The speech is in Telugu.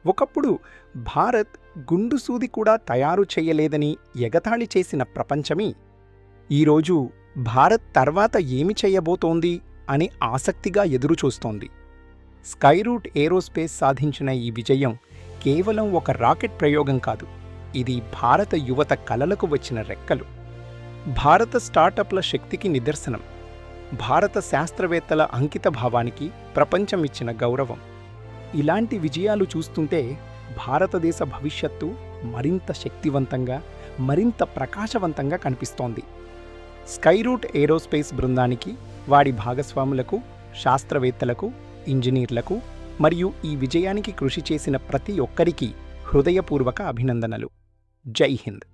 ఒకప్పుడు భారత్ గుండు సూది కూడా తయారు చేయలేదని ఎగతాళి చేసిన ప్రపంచమే ఈరోజు భారత్ తర్వాత ఏమి చెయ్యబోతోంది అని ఆసక్తిగా ఎదురుచూస్తోంది. స్కైరూట్ ఏరోస్పేస్ సాధించిన ఈ విజయం కేవలం ఒక రాకెట్ ప్రయోగం కాదు, ఇది భారత యువత కలలకు వచ్చిన రెక్కలు. భారత స్టార్టప్ల శక్తికి నిదర్శనం, భారత శాస్త్రవేత్తల అంకితభావానికి ప్రపంచం ఇచ్చిన గౌరవం. ఇలాంటి విజయాలు చూస్తుంటే భారతదేశ భవిష్యత్తు మరింత శక్తివంతంగా, మరింత ప్రకాశవంతంగా కనిపిస్తోంది. స్కైరూట్ ఏరోస్పేస్ బృందానికి, వాడి భాగస్వాములకు, శాస్త్రవేత్తలకు, ఇంజనీర్లకు మరియు ఈ విజయానికి కృషి చేసిన ప్రతి ఒక్కరికి హృదయపూర్వక అభినందనలు. జై హింద్.